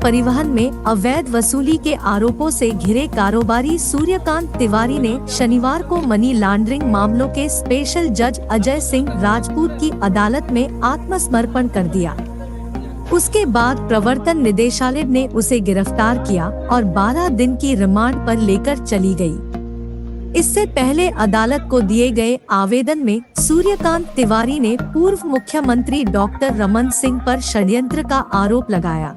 परिवहन में अवैध वसूली के आरोपों से घिरे कारोबारी सूर्यकांत तिवारी ने शनिवार को मनी लॉन्ड्रिंग मामलों के स्पेशल जज अजय सिंह राजपूत की अदालत में आत्मसमर्पण कर दिया। उसके बाद प्रवर्तन निदेशालय ने उसे गिरफ्तार किया और 12 दिन की रिमांड पर लेकर चली गई। इससे पहले अदालत को दिए गए आवेदन में सूर्यकांत तिवारी ने पूर्व मुख्यमंत्री डॉक्टर रमन सिंह पर षड्यंत्र का आरोप लगाया।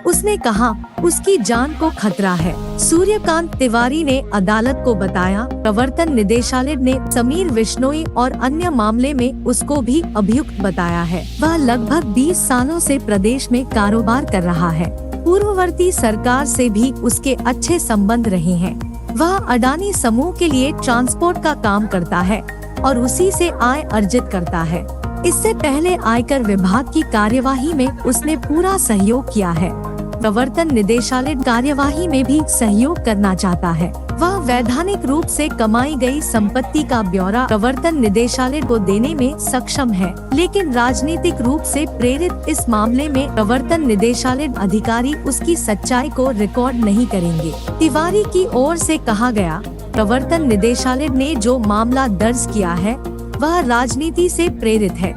उसने कहा उसकी जान को खतरा है। सूर्यकांत तिवारी ने अदालत को बताया प्रवर्तन निदेशालय ने समीर विश्नोई और अन्य मामले में उसको भी अभियुक्त बताया है। वह लगभग 20 सालों से प्रदेश में कारोबार कर रहा है। पूर्ववर्ती सरकार से भी उसके अच्छे संबंध रहे हैं। वह अडानी समूह के लिए ट्रांसपोर्ट का काम करता है और उसी से आय अर्जित करता है। इससे पहले आयकर विभाग की कार्यवाही में उसने पूरा सहयोग किया है। प्रवर्तन निदेशालय कार्यवाही में भी सहयोग करना चाहता है। वह वैधानिक रूप से कमाई गई संपत्ति का ब्यौरा प्रवर्तन निदेशालय को देने में सक्षम है, लेकिन राजनीतिक रूप से प्रेरित इस मामले में प्रवर्तन निदेशालय अधिकारी उसकी सच्चाई को रिकॉर्ड नहीं करेंगे। तिवारी की ओर से कहा गया, प्रवर्तन निदेशालय ने जो मामला दर्ज किया है वह राजनीति से प्रेरित है।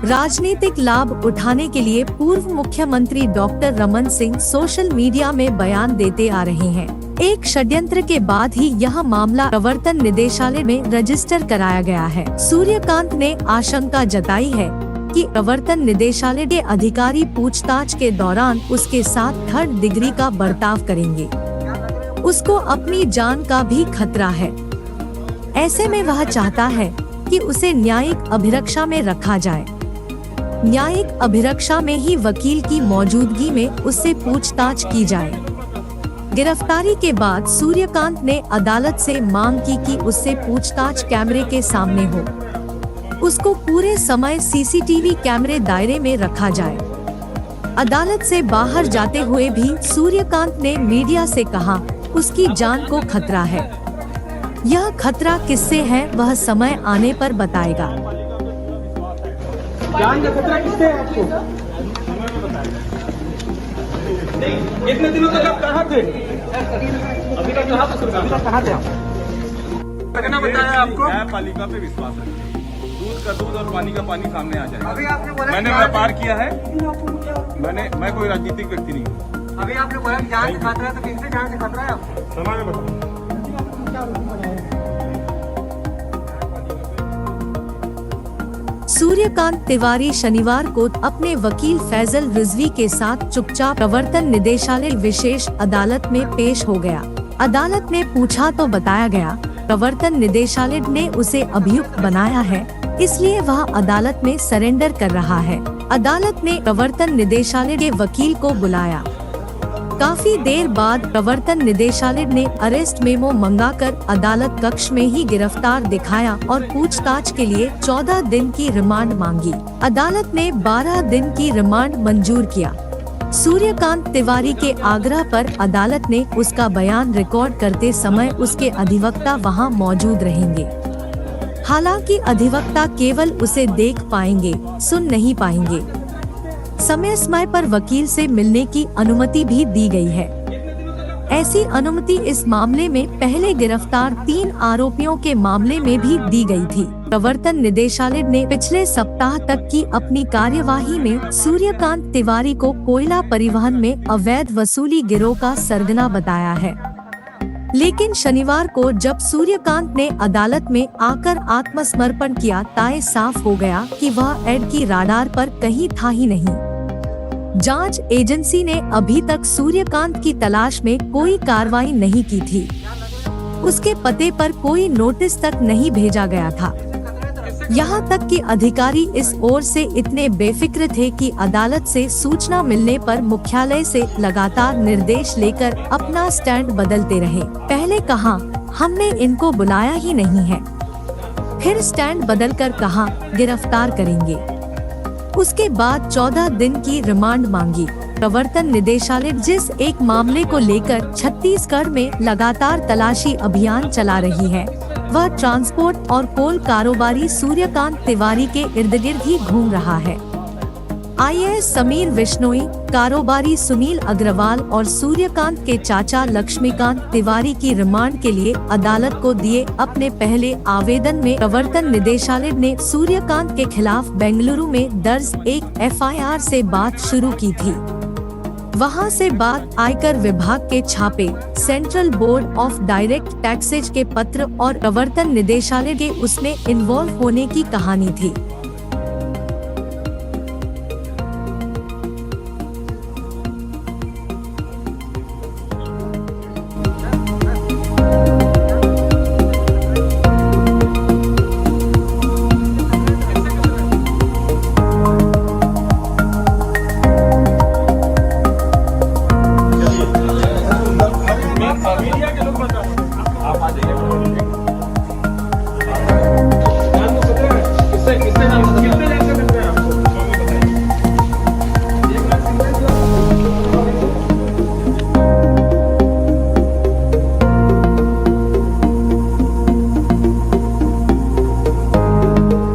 राजनीतिक लाभ उठाने के लिए पूर्व मुख्यमंत्री doctor Raman Singh social media में बयान देते आ रहे हैं। एक षड्यंत्र के बाद ही यह मामला प्रवर्तन निदेशालय में रजिस्टर कराया गया है। सूर्यकांत ने आशंका जताई है कि प्रवर्तन निदेशालय के अधिकारी पूछताछ के दौरान उसके साथ 3rd डिग्री का बर्ताव करेंगे। उसको अपनी जान का भी खतरा है। ऐसे में वह चाहता है कि उसे न्यायिक अभिरक्षा में रखा जाए। न्यायिक अभिरक्षा में ही वकील की मौजूदगी में उससे पूछताछ की जाए। गिरफ्तारी के बाद सूर्यकांत ने अदालत से मांग की कि उससे पूछताछ कैमरे के सामने हो। उसको पूरे समय सीसीटीवी कैमरे दायरे में रखा जाए। अदालत से बाहर जाते हुए भी सूर्यकांत ने मीडिया से कहा उसकी जान को खतरा है। यह खतरा किससे है वह समय आने पर बताएगा। जान का खतरा किससे है आपको? इतने दिनों तक आप कहाँ थे? अभी तक कहाँ थे आप? कितना बताया आपको? न्यायपालिका पे विश्वास रखिए। दूध का दूध और पानी का पानी सामने आ जाएगा। अभी आपने बोला मैंने व्यापार किया है। मैं कोई राजनीतिक व्यक्ति नहीं हूँ। अभी आपने बोला जान से खतरा है, तो किससे जान से खतरा है आपको? समय में बताओ। सूर्यकांत तिवारी शनिवार को अपने वकील फैजल रिजवी के साथ चुपचाप प्रवर्तन निदेशालय विशेष अदालत में पेश हो गया। अदालत ने पूछा तो बताया गया प्रवर्तन निदेशालय ने उसे अभियुक्त बनाया है, इसलिए वह अदालत में सरेंडर कर रहा है। अदालत ने प्रवर्तन निदेशालय के वकील को बुलाया। काफी देर बाद प्रवर्तन निदेशालय ने अरेस्ट मेमो मंगाकर अदालत कक्ष में ही गिरफ्तार दिखाया और पूछताछ के लिए 14 दिन की रिमांड मांगी। अदालत ने 12 दिन की रिमांड मंजूर किया। सूर्यकांत तिवारी के आग्रह पर अदालत ने उसका बयान रिकॉर्ड करते समय उसके अधिवक्ता वहां मौजूद रहेंगे। हालांकि अधिवक्ता केवल उसे देख पाएंगे, सुन नहीं पाएंगे। समय पर वकील से मिलने की अनुमति भी दी गई है। ऐसी अनुमति इस मामले में पहले गिरफ्तार 3 आरोपियों के मामले में भी दी गई थी। प्रवर्तन निदेशालय ने पिछले सप्ताह तक की अपनी कार्यवाही में सूर्यकांत तिवारी को कोयला परिवहन में अवैध वसूली गिरोह का सरगना बताया है। लेकिन शनिवार को जब सूर्यकांत ने अदालत में आकर आत्मसमर्पण किया, ताए साफ हो गया कि वह एड की राडार पर कहीं था ही नहीं। जांच एजेंसी ने अभी तक सूर्यकांत की तलाश में कोई कार्रवाई नहीं की थी। उसके पते पर कोई नोटिस तक नहीं भेजा गया था। यहाँ तक कि अधिकारी इस ओर से इतने बेफिक्र थे कि अदालत से सूचना मिलने पर मुख्यालय से लगातार निर्देश लेकर अपना स्टैंड बदलते रहे। पहले कहा हमने इनको बुलाया ही नहीं है, फिर स्टैंड बदलकर कहा गिरफ्तार करेंगे। उसके बाद 14 दिन की रिमांड मांगी। प्रवर्तन निदेशालय जिस एक मामले को लेकर छत्तीसगढ़ में लगातार तलाशी अभियान चला रही है, वह ट्रांसपोर्ट और कोल कारोबारी सूर्यकांत तिवारी के इर्द गिर्द ही घूम रहा है। IAS समीर बिश्नोई, कारोबारी सुनील अग्रवाल और सूर्यकांत के चाचा लक्ष्मीकांत तिवारी की रिमांड के लिए अदालत को दिए अपने पहले आवेदन में प्रवर्तन निदेशालय ने सूर्यकांत के खिलाफ बेंगलुरु में दर्ज एक FIR से बात शुरू की थी। वहां से बात आयकर विभाग के छापे, central board of direct taxes के पत्र और प्रवर्तन निदेशालय के उसमें इन्वॉल्व होने की कहानी थी।